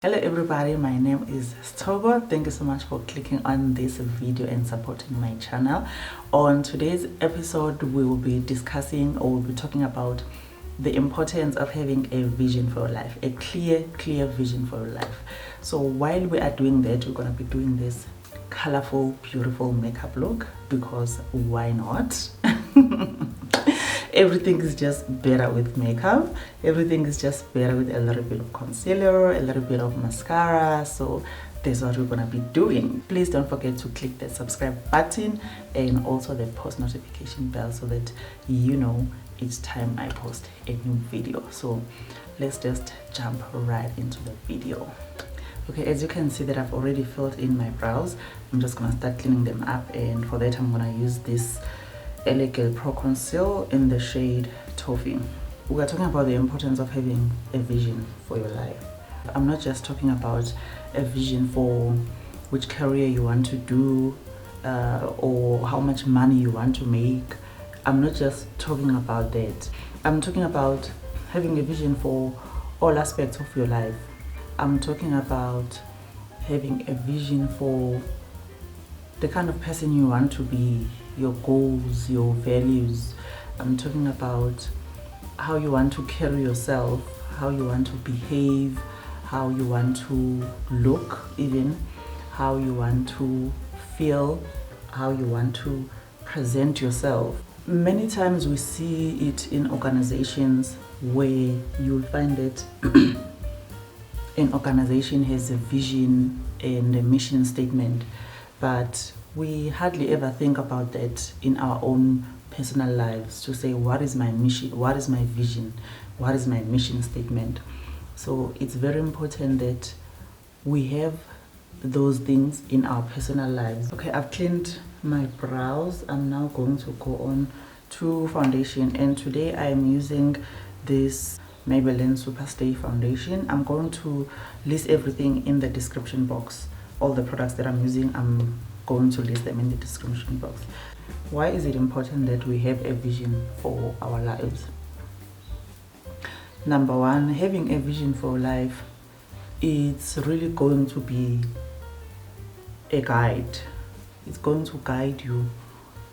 Hello everybody, my name is Stogo. Thank you so much for clicking on this video and supporting my channel. On today's episode, we will be discussing or we'll be talking about the importance of having a vision for your life, a clear vision for your life. So while we are doing that, we're going to be doing this colorful, beautiful makeup look because why not? Everything is just better with makeup. Everything is just better with a little bit of concealer, a little bit of mascara. So that's what we're gonna be doing. Please don't forget to click the subscribe button and also the post notification bell so that you know each time I post a new video. So let's just jump right into the video. Okay, as you can see that I've already filled in my brows. I'm just gonna start cleaning them up, and for that I'm gonna use this Elegant Pro Conceal in the shade Toffee. We are talking about the importance of having a vision for your life. I'm not just talking about a vision for which career you want to do or how much money you want to make. I'm not just talking about that. I'm talking about having a vision for all aspects of your life. I'm talking about having a vision for the kind of person you want to be, your goals, your values. I'm talking about how you want to carry yourself, how you want to behave, how you want to look, even how you want to feel, how you want to present yourself. Many times we see it in organizations where you'll find that an organization has a vision and a mission statement, but we hardly ever think about that in our own personal lives to say, what is my mission, what is my vision, what is my mission statement. So it's very important that we have those things in our personal lives. Okay, I've cleaned my brows. I'm now going to go on to foundation, and today I am using this Maybelline Superstay foundation. I'm going to list everything in the description box. All the products that I'm using, I'm going to list them in the description box. Why is it important that we have a vision for our lives? Number one, having a vision for life, it's really going to be a guide. It's going to guide you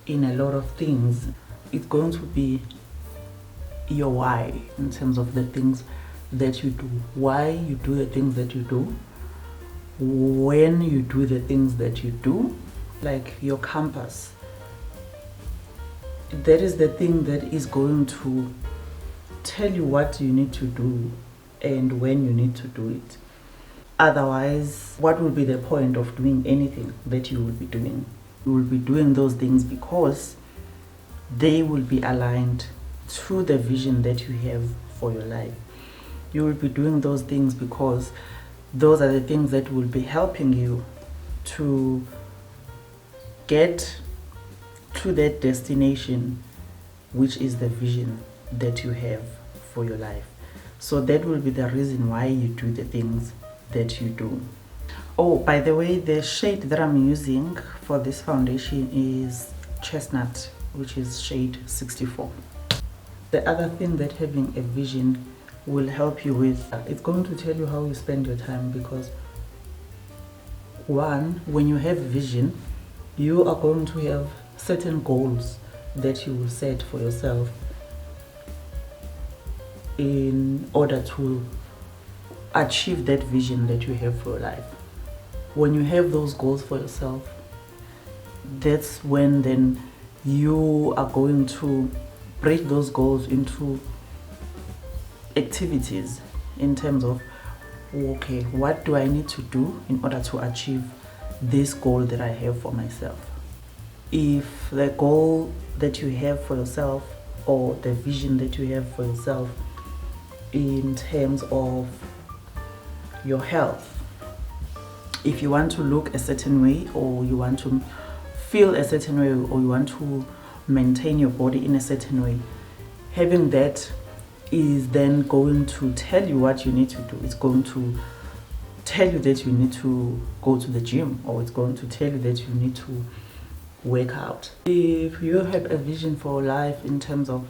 in a lot of things. It's going to be your why in terms of the things that you do, why you do the things that you do, when you do the things that you do, like your compass. That is the thing that is going to tell you what you need to do and when you need to do it. Otherwise, what will be the point of doing anything that you will be doing? You will be doing those things because they will be aligned to the vision that you have for your life. You will be doing those things because those are the things that will be helping you to get to that destination, which is the vision that you have for your life. So that will be the reason why you do the things that you do. Oh, by the way, the shade that I'm using for this foundation is Chestnut, which is shade 64. The other thing that having a vision will help you with, it's going to tell you how you spend your time, because one, when you have vision, you are going to have certain goals that you will set for yourself in order to achieve that vision that you have for your life. When you have those goals for yourself, that's when then you are going to break those goals into activities in terms of, okay, what do I need to do in order to achieve this goal that I have for myself? If the goal that you have for yourself or the vision that you have for yourself in terms of your health, if you want to look a certain way, or you want to feel a certain way, or you want to maintain your body in a certain way, having that is then going to tell you what you need to do. It's going to tell you that you need to go to the gym, or it's going to tell you that you need to work out. If you have a vision for life in terms of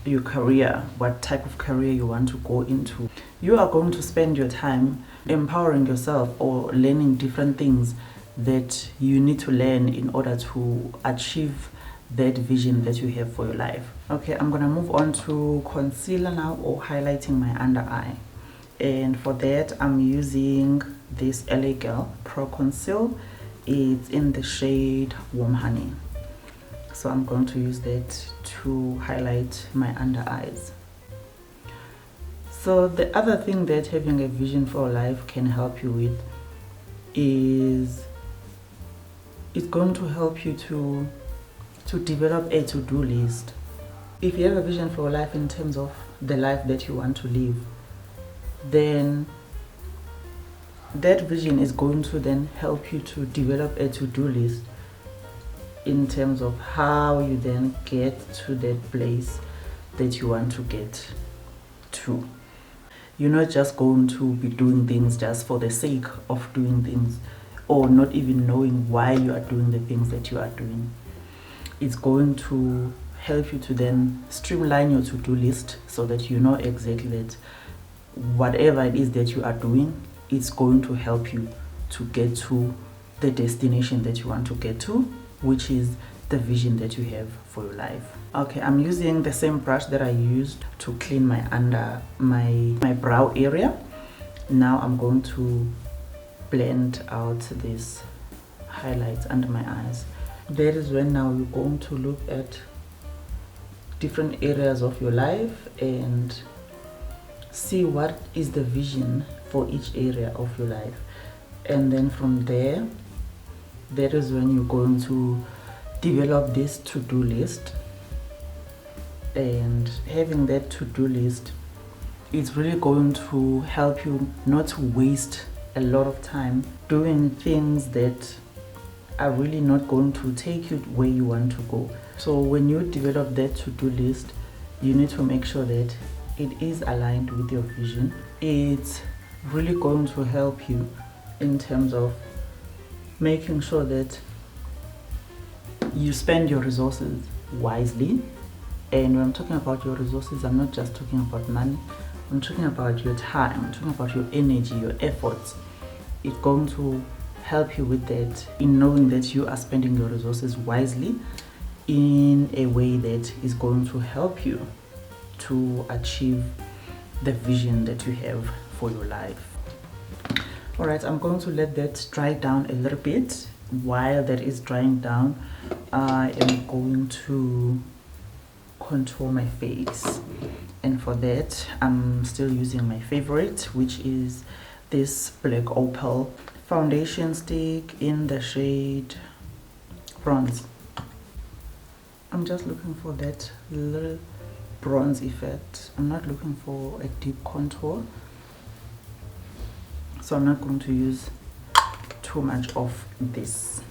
your career, what type of career you want to go into. You are going to spend your time empowering yourself or learning different things that you need to learn in order to achieve that vision that you have for your life. Okay, I'm gonna move on to concealer now, or highlighting my under eye. And for that, I'm using this LA Girl Pro Conceal. It's in the shade Warm Honey. So I'm going to use that to highlight my under eyes. So the other thing that having a vision for life can help you with is it's going to help you to develop a to-do list. If you have a vision for life in terms of the life that you want to live, then that vision is going to then help you to develop a to-do list in terms of how you then get to that place that you want to get to. You're not just going to be doing things just for the sake of doing things, or not even knowing why you are doing the things that you are doing. It's going to help you to then streamline your to-do list so that you know exactly that whatever it is that you are doing, it's going to help you to get to the destination that you want to get to, which is the vision that you have for your life. Okay, I'm using the same brush that I used to clean my under my brow area. Now I'm going to blend out this highlights under my eyes. That is when now you're going to look at different areas of your life and see what is the vision for each area of your life. And then from there, that is when you're going to develop this to-do list. And having that to-do list, it's really going to help you not to waste a lot of time doing things that are really not going to take you where you want to go. So when you develop that to-do list, you need to make sure that it is aligned with your vision. It's really going to help you in terms of making sure that you spend your resources wisely. And when I'm talking about your resources, I'm not just talking about money. I'm talking about your time. I'm talking about your energy, your efforts. It's going to help you with that, in knowing that you are spending your resources wisely in a way that is going to help you to achieve the vision that you have for your life. All right, I'm going to let that dry down a little bit. While that is drying down, I am going to contour my face, and for that I'm still using my favorite, which is this black opal foundation stick in the shade Bronze. I'm just looking for that little bronze effect. I'm not looking for a deep contour, so I'm not going to use too much of this.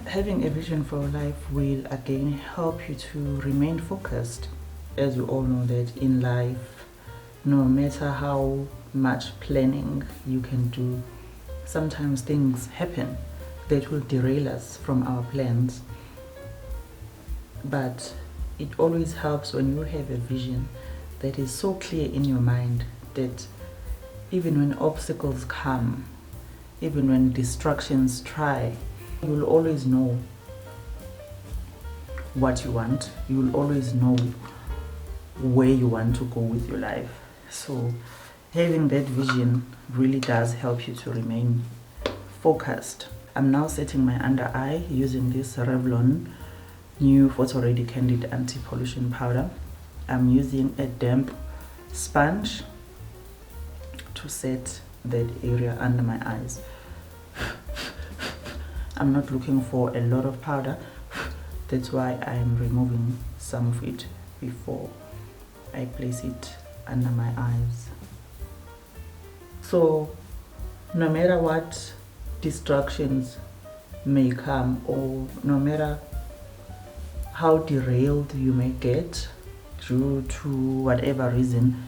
Having a vision for life will again help you to remain focused. As you all know that in life, no matter how much planning you can do, sometimes things happen that will derail us from our plans. But it always helps when you have a vision that is so clear in your mind that even when obstacles come, even when distractions try, you will always know what you want. You will always know where you want to go with your life. So having that vision really does help you to remain focused. I'm now setting my under eye using this Revlon new Photo Ready Candid Anti-Pollution Powder. I'm using a damp sponge to set that area under my eyes. I'm not looking for a lot of powder, that's why I'm removing some of it before I place it under my eyes. So no matter what distractions may come, or no matter how derailed you may get due to whatever reason,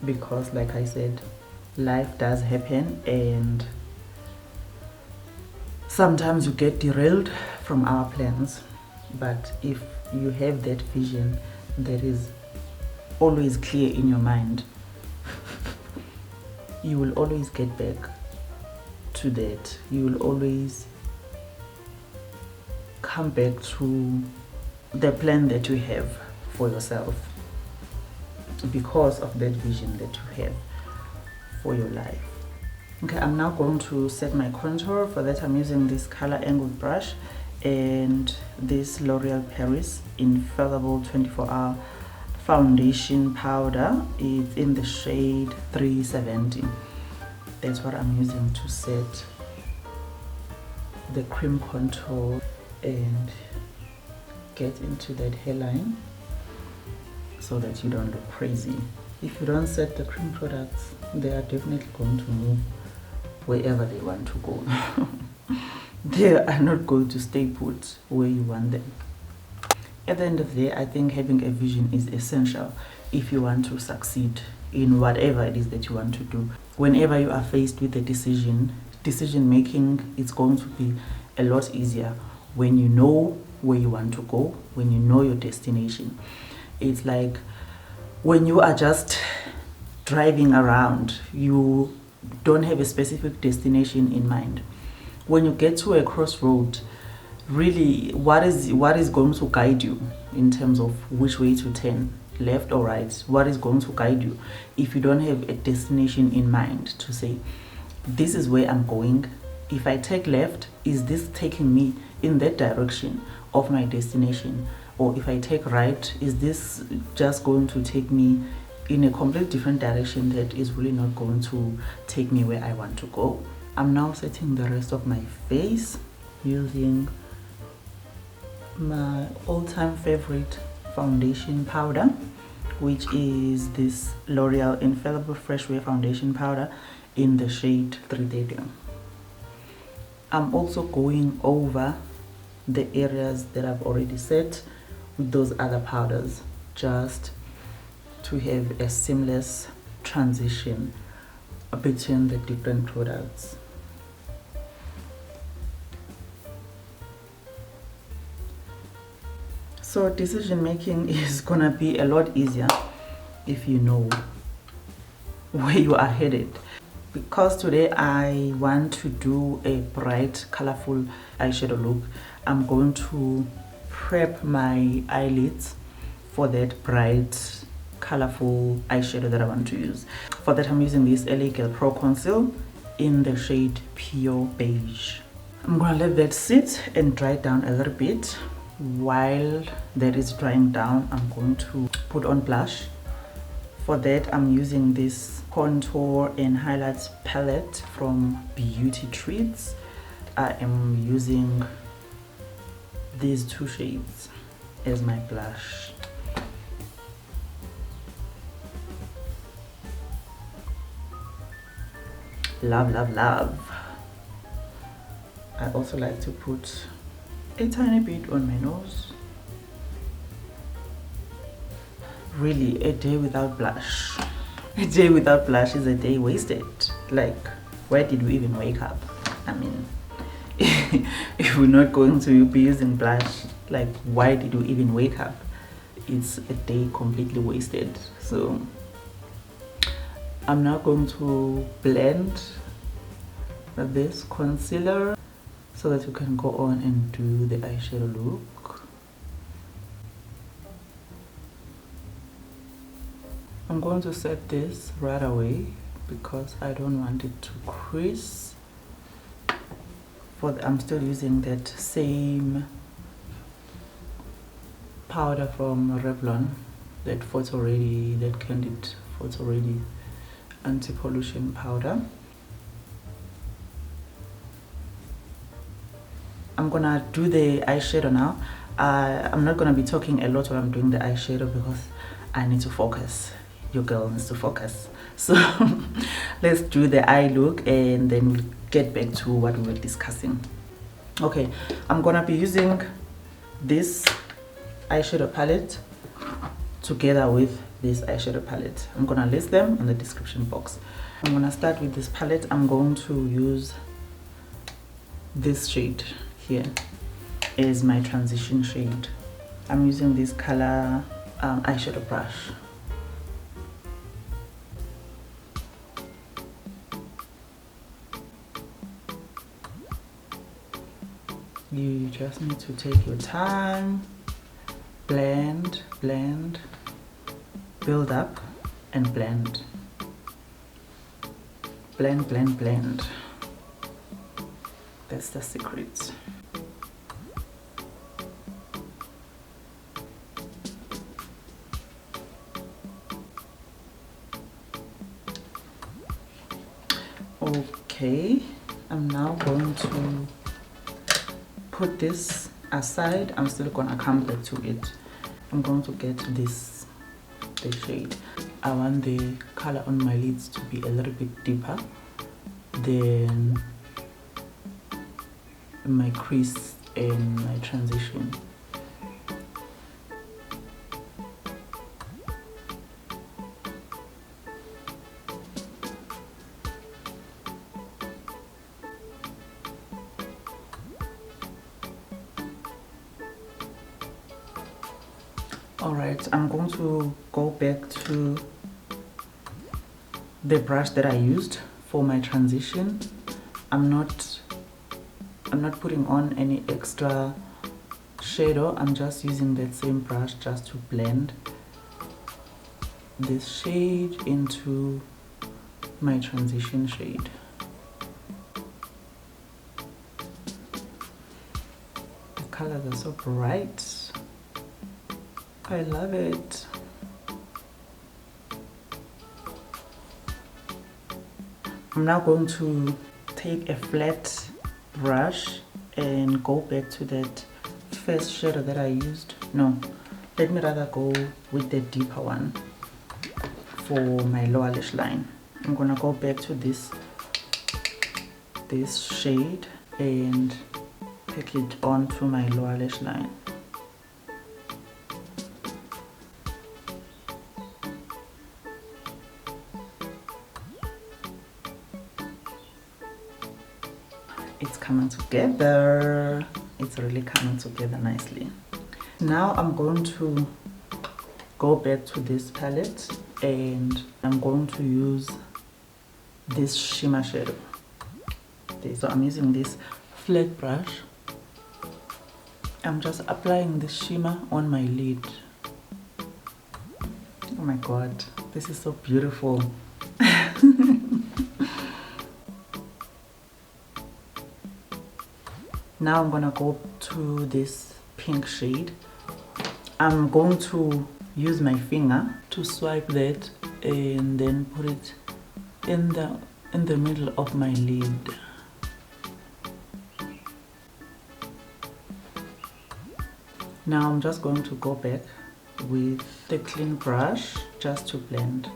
because like I said, life does happen and sometimes you get derailed from our plans. But if you have that vision that is always clear in your mind, you will always get back to that. You will always come back to the plan that you have for yourself because of that vision that you have for your life. Okay, I'm now going to set my contour. For that, I'm using this color angled brush and this L'Oreal Paris Infallible 24-hour foundation powder. It's in the shade 370. That's what I'm using to set the cream contour and get into that hairline so that you don't look crazy. If you don't set the cream products, they are definitely going to move wherever they want to go. They are not going to stay put where you want them. At the end of the day, I think having a vision is essential if you want to succeed in whatever it is that you want to do. Whenever you are faced with a decision making, it's going to be a lot easier when you know where you want to go, when you know your destination. It's like when you are just driving around, you don't have a specific destination in mind. When you get to a crossroad, really what is going to guide you in terms of which way to turn, left or right? What is going to guide you if you don't have a destination in mind to say, this is where I'm going? If I take left, is this taking me in that direction of my destination? Or if I take right, is this just going to take me in a completely different direction that is really not going to take me where I want to go? I'm now setting the rest of my face using my all-time favorite foundation powder, which is this L'Oreal Infallible Fresh Wear Foundation Powder in the shade 330. I'm also going over the areas that I've already set with those other powders, just to have a seamless transition between the different products. So decision making is gonna be a lot easier if you know where you are headed. Because today I want to do a bright, colorful eyeshadow look, I'm going to prep my eyelids for that bright, colorful eyeshadow that I want to use. For that, I'm using this LA Girl Pro Conceal in the shade Pure Beige. I'm gonna let that sit and dry down a little bit. While that is drying down, I'm going to put on blush. For that, I'm using this contour and highlights palette from Beauty Treats. I am using these two shades as my blush. Love, love, love. I also like to put a tiny bit on my nose. Really, a day without blush. A day without blush is a day wasted. Like, where did we even wake up? I mean, if we're not going to be using blush, like, why did we even wake up? It's a day completely wasted. So I'm now going to blend this concealer so that you can go on and do the eyeshadow look. I'm going to set this right away because I don't want it to crease. I'm still using that same powder from Revlon, that Photo Ready, that Candid Photo Ready anti-pollution powder. I'm gonna do the eyeshadow now. I'm not gonna be talking a lot while I'm doing the eyeshadow because I need to focus. Your girl needs to focus. So let's do the eye look and then we'll get back to what we were discussing. Okay, I'm gonna be using this eyeshadow palette together with this eyeshadow palette. I'm gonna list them in the description box. I'm gonna start with this palette. I'm going to use this shade here as my transition shade. I'm using this color eyeshadow brush. You just need to take your time, blend, blend, build up and blend. Blend, blend, blend. That's the secret. Okay, I'm now going to put this aside. I'm still gonna come back to it. I'm going to get the shade. I want the color on my lids to be a little bit deeper than my crease and my transition. Alright, I'm going to go back to the brush that I used for my transition. I'm not putting on any extra shadow. I'm just using that same brush just to blend this shade into my transition shade. The colors are so bright. I love it. I'm now going to take a flat brush and go back to that first shadow that I used. No, let me rather go with the deeper one for my lower lash line. I'm gonna go back to this shade and take it onto my lower lash line. It's coming together. It's really coming together nicely. Now I'm going to go back to this palette and I'm going to use this shimmer shadow. So I'm using this flat brush. I'm just applying the shimmer on my lid. Oh my god, this is so beautiful. Now I'm gonna go to this pink shade. I'm going to use my finger to swipe that and then put it in the middle of my lid. Now I'm just going to go back with the clean brush just to blend.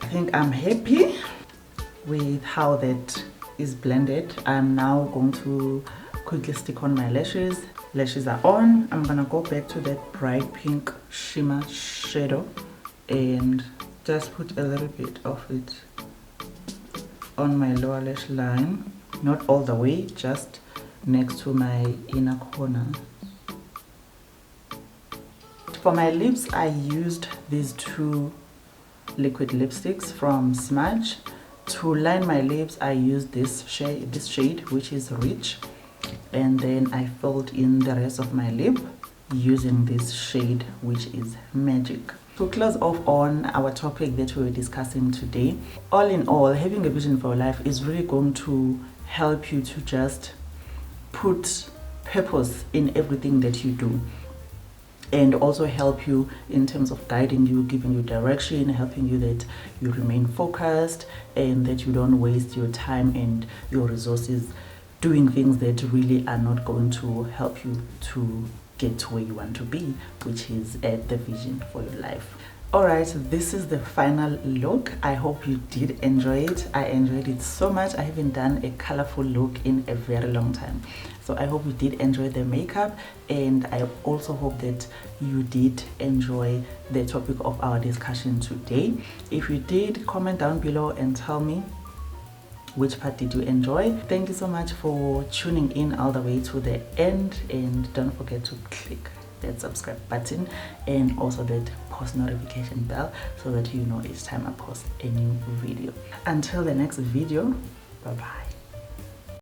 I think I'm happy with how that is blended. I'm now going to quickly stick on my lashes. Lashes are on. I'm gonna go back to that bright pink shimmer shadow and just put a little bit of it on my lower lash line. Not all the way, just next to my inner corner. For my lips, I used these two liquid lipsticks from Smudge. To line my lips, I used this shade which is Rich, and then I filled in the rest of my lip using this shade which is Magic. To close off on our topic that we were discussing today, all in all, having a vision for your life is really going to help you to just put purpose in everything that you do, and also help you in terms of guiding you, giving you direction, helping you that you remain focused and that you don't waste your time and your resources doing things that really are not going to help you to get to where you want to be, which is at the vision for your life. Alright, this is the final look. I hope you did enjoy it. I enjoyed it so much. I haven't done a colorful look in a very long time. So I hope you did enjoy the makeup, and I also hope that you did enjoy the topic of our discussion today. If you did, comment down below and tell me which part did you enjoy. Thank you so much for tuning in all the way to the end, and don't forget to click that subscribe button and also that post notification bell so that you know each time I post a new video. Until the next video, bye bye.